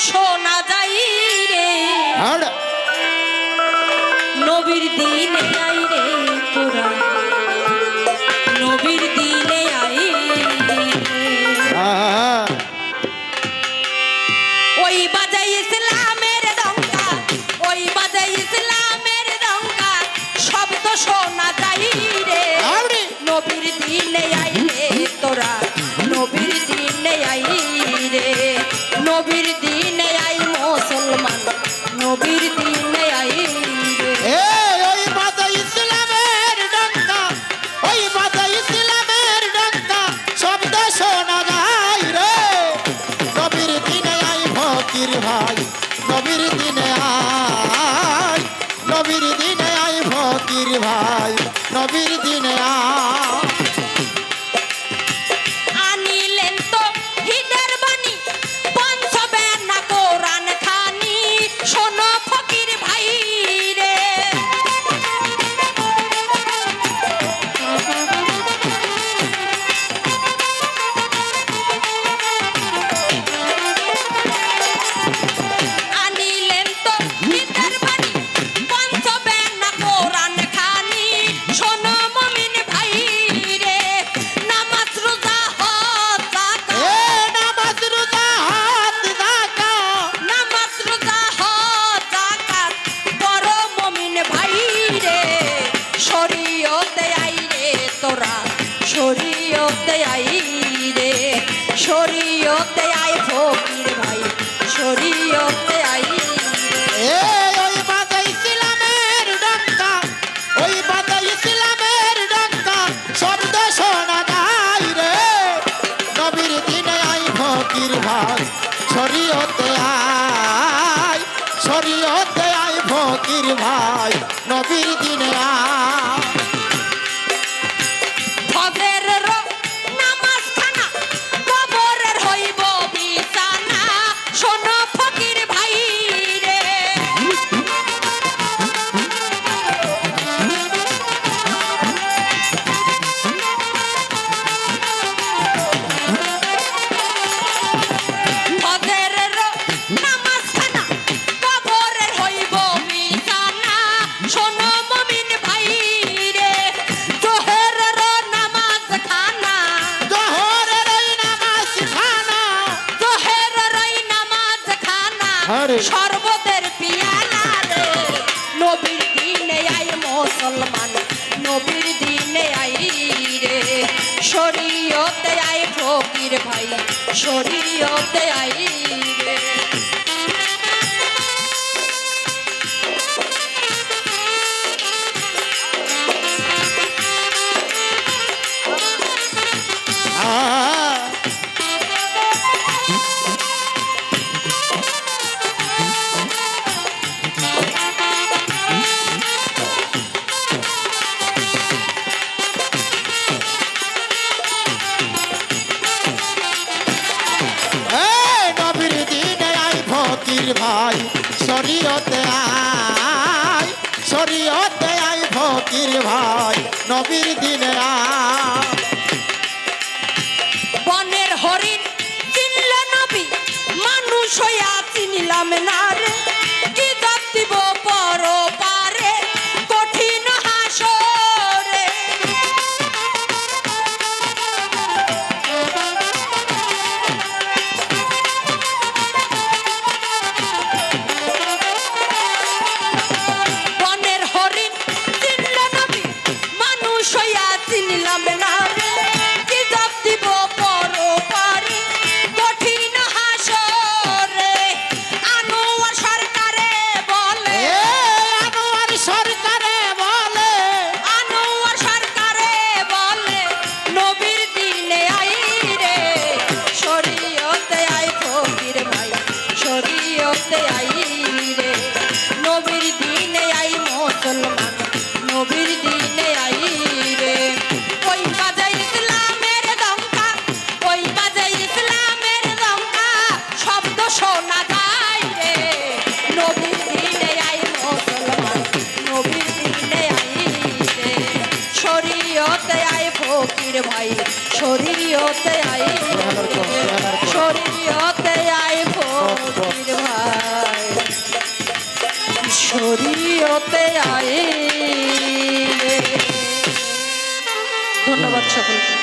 শোনা যাই রে নবীর দিনে আই রে তোরা নবীর দিনে আই ওই বাজাই ইসলামের ডঙ্কা ওই বাজাই ইসলামের ডঙ্কা শব্দ শোনা যাই রে নবীর দিনে আই রে তোরা নবীর দিনে আই রে নবীর দিনে আই মুসলমান নবীর দিনে আই রে ওই বাজাই ইসলামের ডঙ্কা ওই বাজাই ইসলামের ডঙ্কা শব্দ শোনা যায় রে নবীর দিনে আই ফকির ভাই নবীর দিনে আই নবীর দিনে আই ফকির ভাই নবীর দিনে আই আনিলেন তো হিদের বাণী পঞ্চবেনা কোরআন খানি শোনো ফকির ভাই রে আনিলেন তো হিদের বাণী পঞ্চবেনা কোরআন খানি শোনো মুমিন ভাই রে নামাজ রোজা হজ যাকাত নামাজ রোজা হাত দেখা নামাজ রোজা হজ যাকাত বড় মুমিন ভাই রে শরীয়তে আই রে তোরা শরীয়তে আই রে শরীয়তে আই ফকির ভাই শরীয়তে আই রে ওই বাজাই ইসলামের ডঙ্কা ওই বাজাই ইসলামের ডঙ্কা শব্দ শোনা যায় রে নবীর দিনে আই ফকির ভাই শরীয়তে আই ফকির ভাই নবীর দিনে আই ফজরের নামাজ খানা কবরের হইব বিছানা শোনো ফকির ভাই রে ফজরের নামাজ খানা কবরের হইব বিছানা শোনো মুমিন ভাই রে জোহরের নামাজ খানা জোহরের ওই নামাজ খানা জোহরের নামাজ খানা আরে। শরবতের পিয়ালা রে নবীর দিনে আই মুসলমান নবীর দিনে আই রে শরীয়তে আই ফকির ভাই শরীয়তে আই রে নবীর দিনে আই ফকির ভাই শরীয়তে আই ফকির ভাই নবীর দিনে আই বনের হরিণ চিনল নবী মানুষ হইয়া চিনিলাম না রে কি জাত দিব পর পারে কঠিন হাসরে বনের হরিণ চিনল নবী মানুষ হইয়া চিনিলাম না রে কি জাত দিব পর পারে কঠিন হাসরে আনোয়ার সরকারে বলে আনোয়ার সরকারে বলে আনোয়ার সরকারে বলে নবীর দিনে আই রে শরীয়তে আই ফকির ভাই শরীয়তে আই রে নবীর দিনে আই মুসলমান নবীর দিনে আই রে ওই বাজাই ইসলামের ডঙ্কা ওই বাজাই ইসলামের ডঙ্কা শব্দ শোনা যায় রে নবীর দিনে আই মুসলমান নবীর দিনে আই রে শরীয়তে আই ফকির ভাই শরীয়তে আই শরীয়তে আই ফকির নবীর ভাই শরীয়তে আয়ে। ধন্যবাদ সকলকে।